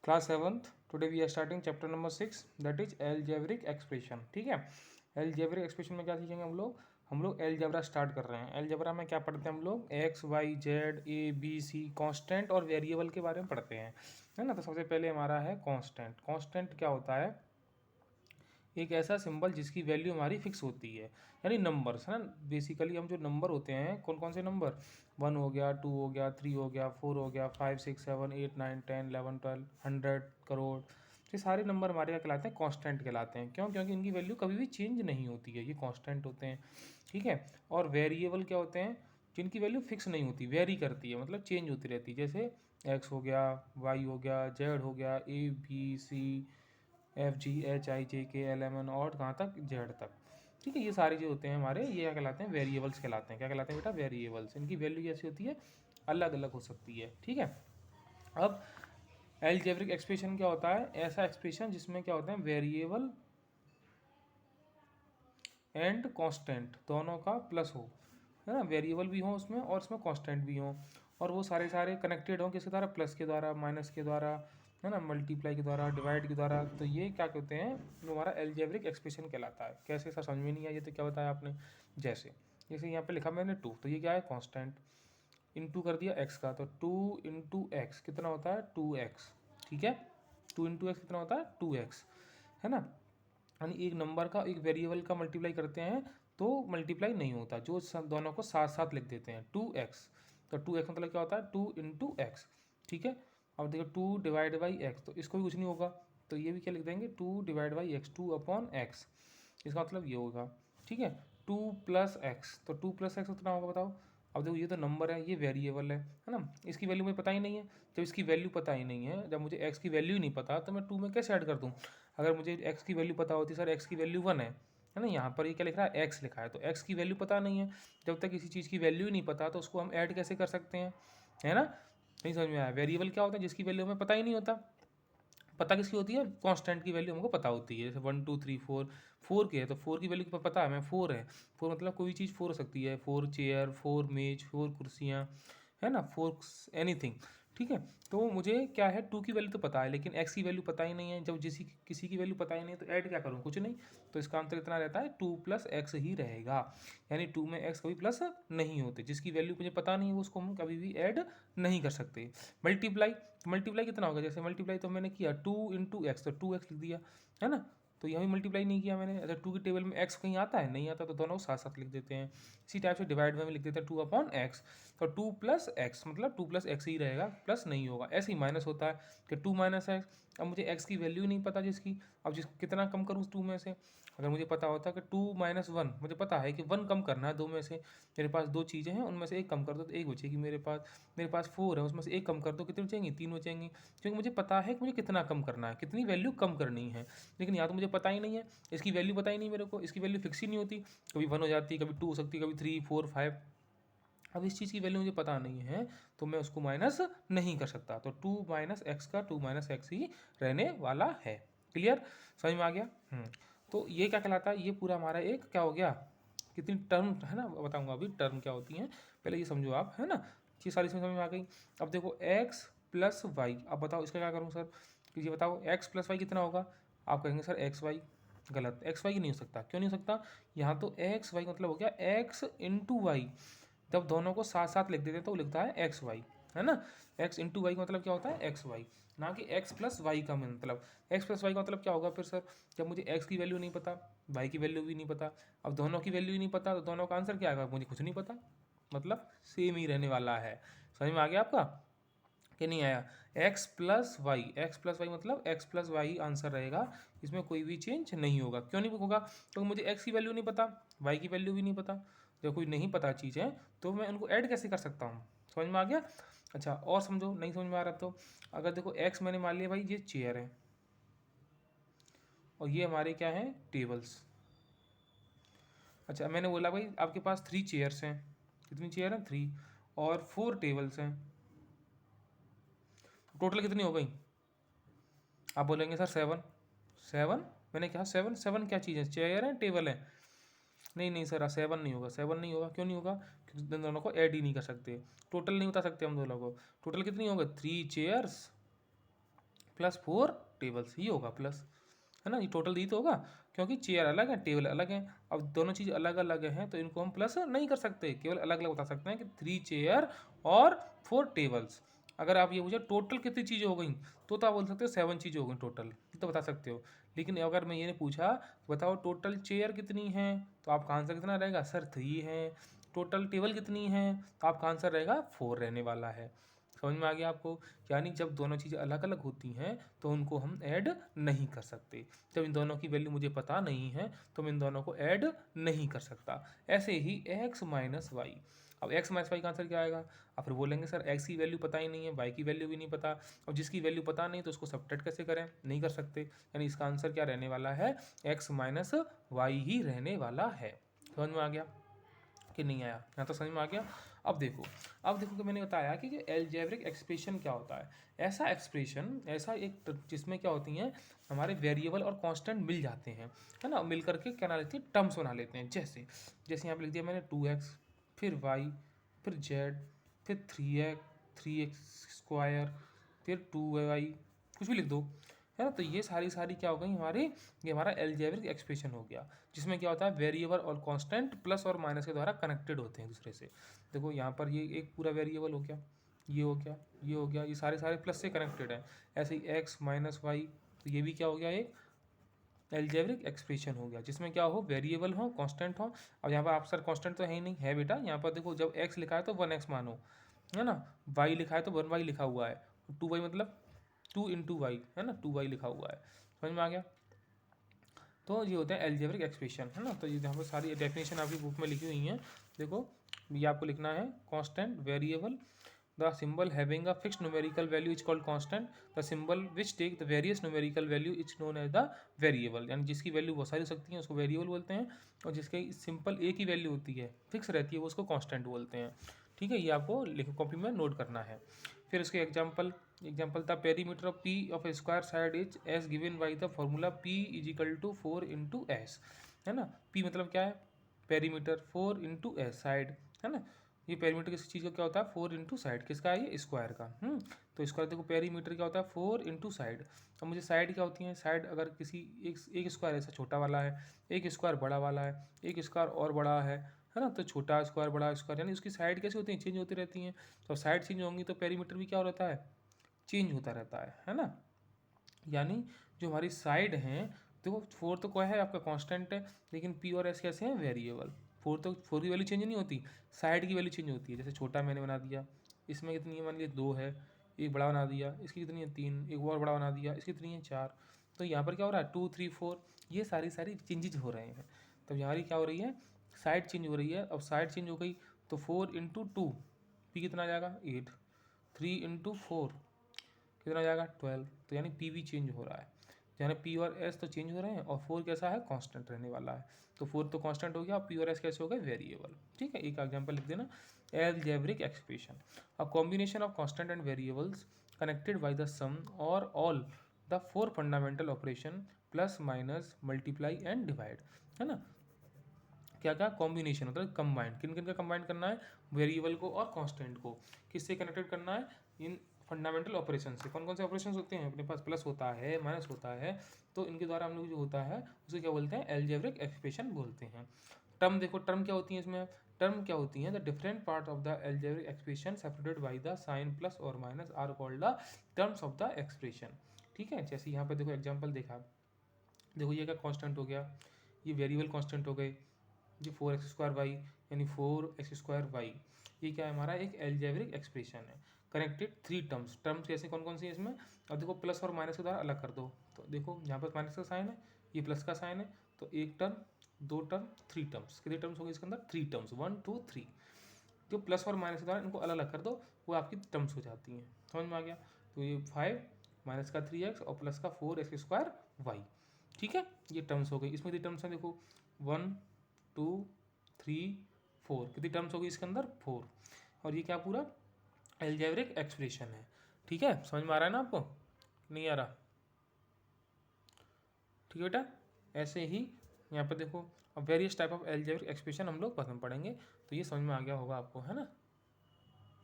Class 7th today we are starting chapter number 6 that is algebraic expression. ठीक है, algebraic expression में क्या सीखेंगे हम लोग एलजेब्रा स्टार्ट कर रहे हैं। एलजेब्रा में क्या पढ़ते हैं हम लोग? X Y Z A B C constant और वेरिएबल के बारे में पढ़ते हैं, है ना। तो सबसे पहले हमारा है कांस्टेंट। कांस्टेंट क्या होता है? एक ऐसा सिंबल जिसकी वैल्यू हमारी फिक्स होती है, यानी नंबर्स, है ना। बेसिकली हम जो नंबर होते हैं, कौन कौन से नंबर? 1 हो गया, 2 हो गया, 3 हो गया, 4 हो गया, 5 6 7 8 9 10 11 12 100 करोड़, ये सारे नंबर हमारे क्या कहलाते हैं? कांस्टेंट कहलाते हैं। क्यों? क्योंकि इनकी वैल्यू कभी भी चेंज नहीं होती है, ये कांस्टेंट होते हैं। ठीक है। और वेरिएबल क्या होते हैं? जिनकी वैल्यू फिक्स नहीं होती, वेरी करती है, मतलब चेंज होती रहती है। जैसे एक्स हो गया, वाई हो गया, जेड हो गया, A B C F G H I J K L M N और कहाँ तक? जेड तक। ठीक है, ये सारे जो होते हैं हमारे, ये क्या कहलाते हैं? वेरिएबल्स कहलाते हैं। क्या कहलाते हैं बेटा? वेरिएबल्स। इनकी वैल्यू कैसी होती है? अलग अलग हो सकती है। ठीक है। अब एलजेब्रिक एक्सप्रेशन क्या होता है? ऐसा एक्सप्रेशन जिसमें क्या होते हैं? वेरिएबल एंड कांस्टेंट दोनों का प्लस हो, है ना। वेरिएबल भी हो उसमें और इसमें कांस्टेंट भी हो, और वो सारे सारे कनेक्टेड हो किसके द्वारा? प्लस के द्वारा, माइनस के द्वारा, है ना, मल्टीप्लाई के द्वारा, डिवाइड के द्वारा। तो ये क्या कहते हैं? वो हमारा एलजेब्रिक एक्सप्रेशन कहलाता है। कैसे? सर समझ में नहीं आया तो क्या बताया आपने? जैसे जैसे यहाँ पे लिखा मैंने 2, तो ये क्या है? कांस्टेंट। इंटू कर दिया एक्स का, तो 2 इंटू एक्स कितना होता है? 2x। ठीक है, 2 इंटू एक्स कितना होता है? 2x, है ना। यानी एक नंबर का एक वेरिएबल का मल्टीप्लाई करते हैं तो मल्टीप्लाई नहीं होता, जो दोनों को साथ साथ लिख देते हैं। 2x, तो 2x मतलब क्या होता है? 2 इंटू एक्स। ठीक है। अब देखो 2 डिवाइड बाई एक्स, तो इसको भी कुछ नहीं होगा, तो ये भी क्या लिख देंगे? 2 divide by x, 2 upon x. इसका मतलब ये होगा। ठीक है। 2 प्लस एक्स, तो 2 प्लस एक्स कितना होगा बताओ? अब देखो ये तो नंबर है, ये वेरिएबल है ना। इसकी वैल्यू मुझे पता ही नहीं है। जब इसकी वैल्यू पता ही नहीं है, जब मुझे एक्स की वैल्यू ही नहीं पता, तो मैं 2 में कैसे ऐड कर दूँ? अगर मुझे एक्स की वैल्यू पता होती, सर एक्स की वैल्यू 1 है ना, यहाँ पर ये क्या लिख रहा है? एक्स लिखा है, तो एक्स की वैल्यू पता नहीं है। जब तक किसी चीज़ की वैल्यू ही नहीं पता तो उसको हम ऐड कैसे कर सकते हैं, है ना। नहीं समझ में आया? वेरिएबल क्या होता है? जिसकी वैल्यू हमें पता ही नहीं होता। पता किसकी होती है? कांस्टेंट की वैल्यू हमको पता होती है। जैसे 1 2 3 4, 4 की है तो 4 की वैल्यू पता है हमें, 4 है। 4 मतलब कोई चीज़ 4 हो सकती है, 4 चेयर, 4 मेज, 4 कुर्सियाँ, है ना, 4 एनीथिंग। ठीक है। तो मुझे क्या है? 2 की वैल्यू तो पता है, लेकिन एक्स की वैल्यू पता ही नहीं है। जब किसी की वैल्यू पता ही नहीं है तो ऐड क्या करूँ? कुछ नहीं। तो इसका आंसर इतना रहता है 2 प्लस एक्स ही रहेगा। यानी 2 में एक्स कभी प्लस नहीं होते। जिसकी वैल्यू मुझे पता नहीं है उसको हम कभी भी ऐड नहीं कर सकते। मल्टीप्लाई, मल्टीप्लाई कितना होगा? जैसे मल्टीप्लाई तो मैंने किया 2 इंटू एक्स, तो 2x लिख दिया, है ना। तो यहाँ भी मल्टीप्लाई नहीं किया मैंने। अगर 2 की टेबल में x कहीं आता है? नहीं आता, तो दोनों साथ साथ लिख देते हैं। इसी टाइप से डिवाइड में भी लिख देते हैं 2 अपॉन एक्स, तो 2 प्लस एक्स मतलब 2 प्लस एक्स ही रहेगा, प्लस नहीं होगा। ऐसे ही माइनस होता है कि 2 माइनस एक्स। अब मुझे x की वैल्यू नहीं पता जिसकी, अब कितना कम करूँ 2 में से? अगर मुझे पता होता कि 2 माइनस 1, मुझे पता है कि 1 कम करना है 2 में से। मेरे पास 2 चीज़ें हैं, उनमें से एक कम कर दो तो एक बचेगी मेरे पास 4 है, उसमें से एक कम कर दो, कितनी बचेंगी? 3 बचेंगी। क्योंकि मुझे पता है कि मुझे कितना कम करना है, कितनी वैल्यू कम करनी है। लेकिन यहाँ तो मुझे पता ही नहीं है, इसकी वैल्यू पता ही नहीं मेरे को, इसकी वैल्यू फिक्स ही नहीं होती। कभी 1 हो जाती है, कभी 2 हो सकती है, कभी 3 4 5। अब इस चीज़ की वैल्यू मुझे पता नहीं है, तो मैं उसको माइनस नहीं कर सकता। तो 2 माइनस एक्स का 2 माइनस एक्स ही रहने वाला है। क्लियर? समझ में आ गया? तो ये क्या कहलाता है? ये पूरा हमारा एक क्या हो गया? कितनी टर्म है ना, बताऊंगा अभी टर्म क्या होती हैं, पहले ये समझो आप, है ना। ये सारी समझ में आ गई। अब देखो x प्लस वाई, अब बताओ इसका क्या करूँ सर? कि ये बताओ x प्लस वाई कितना होगा? आप कहेंगे सर एक्स वाई। गलत, एक्स वाई नहीं हो सकता। क्यों नहीं हो सकता? यहाँ तो एक्स वाई मतलब हो गया एक्स इंटू वाई। जब दोनों को साथ साथ लिख देते हैं तो लिखता है एक्स वाई, है ना। एक्स इंटू वाई का मतलब क्या होता है? एक्स वाई, ना कि एक्स प्लस वाई का मतलब। एक्स प्लस वाई का मतलब क्या होगा फिर सर? जब मुझे एक्स की वैल्यू नहीं पता, वाई की वैल्यू भी नहीं पता, अब दोनों की वैल्यू ही नहीं पता, तो दोनों का आंसर क्या आएगा? मुझे कुछ नहीं पता, मतलब सेम ही रहने वाला है। समझ में आ गया आपका कि नहीं आया? X plus Y, X plus Y मतलब एक्स प्लस वाई आंसर रहेगा, इसमें कोई भी चेंज नहीं होगा। क्यों नहीं होगा? क्योंकि मुझे एक्स की वैल्यू नहीं पता, वाई की वैल्यू भी नहीं पता। जब कोई नहीं पता चीज़ है तो मैं उनको ऐड कैसे कर सकता हूँ? समझ में आ गया? अच्छा और समझो, नहीं समझ में आ रहा तो अगर देखो एक्स मैंने मान लिया भाई ये चेयर है, और ये हमारे क्या है? टेबल्स। अच्छा मैंने बोला भाई आपके पास 3 चेयर्स हैं, कितनी चेयर हैं? 3, और 4 टेबल्स हैं, टोटल कितनी हो गई? आप बोलेंगे सर 7। 7? मैंने कहा 7, 7 क्या चीज़ है? चेयर है, टेबल है? नहीं नहीं सर 7 नहीं होगा, 7 नहीं होगा। क्यों नहीं होगा? क्योंकि इन दोनों को ऐड ही नहीं कर सकते, टोटल नहीं बता सकते हम दोनों को। टोटल कितनी होगा? 3 चेयर्स प्लस 4 टेबल्स, ये होगा प्लस, है ना, ये टोटल ये तो होगा, क्योंकि चेयर अलग है टेबल अलग है। अब दोनों चीज़ अलग अलग हैं तो इनको हम प्लस नहीं कर सकते, केवल अलग अलग बता सकते हैं कि 3 चेयर और 4 टेबल्स। अगर आप ये पूछे टोटल कितनी चीज़ें हो गई, तो आप बोल सकते हो 7 चीज़ें हो गई टोटल, ये तो बता सकते हो। लेकिन अगर मैं ये नहीं पूछा बताओ टोटल चेयर कितनी है, तो आपका आंसर कितना रहेगा सर 3 है। टोटल टेबल कितनी है, तो आपका आंसर रहेगा 4 रहने वाला है। समझ में आ गया आपको? यानी जब दोनों चीज़ें अलग अलग होती हैं तो उनको हम ऐड नहीं कर सकते। जब इन दोनों की वैल्यू मुझे पता नहीं है तो मैं इन दोनों को ऐड नहीं कर सकता। ऐसे ही x माइनस वाई, अब x माइनस वाई का आंसर क्या आएगा? आप फिर बोलेंगे सर x की वैल्यू पता ही नहीं है, y की वैल्यू भी नहीं पता, और जिसकी वैल्यू पता नहीं तो उसको सब्ट्रैक्ट कैसे करें? नहीं कर सकते। यानी इसका आंसर क्या रहने वाला है? x माइनस वाई ही रहने वाला है। समझ में आ गया कि नहीं आया? यहाँ तो समझ में आ गया। अब देखो कि मैंने बताया कि एल्जेब्रिक एक्सप्रेशन क्या होता है। ऐसा एक्सप्रेशन, ऐसा एक जिसमें क्या होती हैं हमारे वेरिएबल और कांस्टेंट मिल जाते हैं, है ना, मिल करके क्या बना लेते हैं, टर्म्स बना लेते हैं। जैसे जैसे यहाँ पे लिख दिया मैंने 2x, फिर y, फिर z, फिर 3x स्क्वायर, फिर 2y, कुछ भी लिख दो, है ना। तो ये सारी सारी क्या हो गई हमारी, ये हमारा एल्जेब्रिक एक्सप्रेशन हो गया, जिसमें क्या होता है वेरिएबल और कांस्टेंट प्लस और माइनस के द्वारा कनेक्टेड होते हैं दूसरे से। देखो यहाँ पर ये एक पूरा वेरिएबल हो गया, ये हो गया, ये हो गया, ये सारे सारे प्लस से कनेक्टेड है। ऐसे ही एक्स माइनस वाई, तो ये भी क्या हो गया, एक एल्जेब्रिक एक्सप्रेशन हो गया, जिसमें क्या हो वेरिएबल हो कांस्टेंट हो। अब यहाँ पर आप सर कांस्टेंट तो है ही नहीं, है बेटा, यहाँ पर देखो जब एक्स लिखा है तो 1x मानो, है ना, वाई लिखा है तो 1y लिखा हुआ है, 2y मतलब 2 इंटू वाई, है ना, 2y लिखा हुआ है। समझ में आ गया? तो ये होता है एल्जेब्रिक एक्सप्रेशन, है ना। तो ये यहाँ पर सारी डेफिनेशन आपकी बुक में लिखी हुई हैं। देखो ये आपको लिखना है, constant variable, the symbol having a fixed numerical value is called constant, the symbol which take the various numerical value is known as the variable. यानी जिसकी वैल्यू बहुत सारी हो सकती है उसको वेरिएबल बोलते हैं, और जिसकी सिंपल एक ही वैल्यू होती है, फिक्स रहती है, वो उसको कांस्टेंट बोलते हैं। ठीक है, ये आपको लिख कॉपी में नोट करना है। फिर उसके एग्जाम्पल था perimeter of P of A square side is S given by the formula P is equal to 4 into S, है ना। पी मतलब क्या है, पेरीमीटर, 4 इंटू एस साइड, है ना। ये पेरीमीटर किसी चीज़ का क्या होता है, 4 इंटू साइड, किसका है ये, स्क्वायर का। तो स्क्वायर देखो पेरीमीटर क्या होता है 4 इंटू साइड। अब मुझे साइड क्या होती है, साइड अगर किसी एक स्क्वायर ऐसा छोटा वाला है, एक स्क्वायर बड़ा वाला है, एक स्क्वायर और बड़ा है ना, तो छोटा स्क्वायर बड़ा स्क्वायर, यानी उसकी साइड कैसे होती है, चेंज होती रहती हैं। तो साइड चेंज होंगी तो पेरीमीटर भी क्या रहता है, चेंज होता रहता है ना। यानी जो हमारी साइड हैं, देखो 4 तो क्या है आपका कांस्टेंट है, लेकिन पी और एस कैसे हैं, वेरिएबल। 4 की वैल्यू चेंज नहीं होती, साइड की वैल्यू चेंज होती है। जैसे छोटा मैंने बना दिया, इसमें कितनी है, मान लीजिए 2 है, एक बड़ा बना दिया, इसकी कितनी है 3, एक और बड़ा बना दिया, इसकी कितनी है 4। तो यहाँ पर क्या हो रहा है 2 3 4, ये सारी सारी चेंजेज हो रहे हैं। तब यहाँ क्या हो रही है, साइड चेंज हो रही है। अब साइड चेंज हो गई तो 4 इंटू 2, पी कितना आ जाएगा 8, 3 इंटू 4 कितना आ जाएगा 12। तो यानी पी भी चेंज हो रहा है, यानी पी और एस तो चेंज हो रहे हैं, और 4 कैसा है, कांस्टेंट रहने वाला है। तो 4 तो कांस्टेंट हो गया, पी और एस कैसे हो गए, वेरिएबल। ठीक है, एक एग्जांपल लिख देना, algebraic expression, a combination of constant and variables connected by the sum और all the 4 fundamental operation plus minus multiply and divide, है ना। क्या क्या कॉम्बिनेशन मतलब कंबाइंड, किन किन का कंबाइंड करना है, वेरिएबल को और कांस्टेंट को, किससे कनेक्टेड करना है, इन फंडामेंटल ऑपरेशन से। कौन कौन से ऑपरेशन होते हैं अपने पास, प्लस होता है, माइनस होता है, तो इनके द्वारा हम लोग जो होता है उसे क्या बोलते हैं, एल्जेब्रिक एक्सप्रेशन बोलते हैं। टर्म देखो, टर्म क्या होती है इसमें, टर्म क्या होती है, the different part of the algebraic expression separated by the sign plus और minus are called the terms of the expression. ठीक है, जैसे यहाँ पे देखो एग्जाम्पल देखा, देखो ये क्या कांस्टेंट हो गया, ये वेरिएबल कांस्टेंट हो गए, ये 4x² y, यानी 4x²y, ये क्या है हमारा एक एल्जेब्रिक एक्सप्रेशन है। कनेक्टेड 3 टर्म्स, टर्म्स कैसे कौन कौन सी है इसमें, अब देखो प्लस और माइनस के द्वारा अलग कर दो। तो देखो यहाँ पर माइनस का साइन है, ये प्लस का साइन है, तो एक टर्म, 2 टर्म, 3 टर्म्स, कितने टर्म्स होंगे इसके अंदर, 3 टर्म्स, 1 2 3। जो प्लस और माइनस के द्वारा इनको अलग अलग कर दो, वो आपकी टर्म्स हो जाती हैं। समझ में आ गया? तो ये 5 माइनस का 3x और प्लस का 4x²y। ठीक है, ये टर्म्स हो गई। इसमें कितनी टर्म्स हैं देखो, 1 2 3 4, कितनी टर्म्स हो गई इसके अंदर, 4। और ये क्या पूरा एल्जेब्रिक एक्सप्रेशन है। ठीक है, समझ में आ रहा है ना आपको, नहीं आ रहा? ठीक है बेटा, ऐसे ही यहाँ पर देखो, अब various type of algebraic expression हम लोग बाद में पढ़ेंगे, तो ये समझ में आ गया होगा आपको, है ना।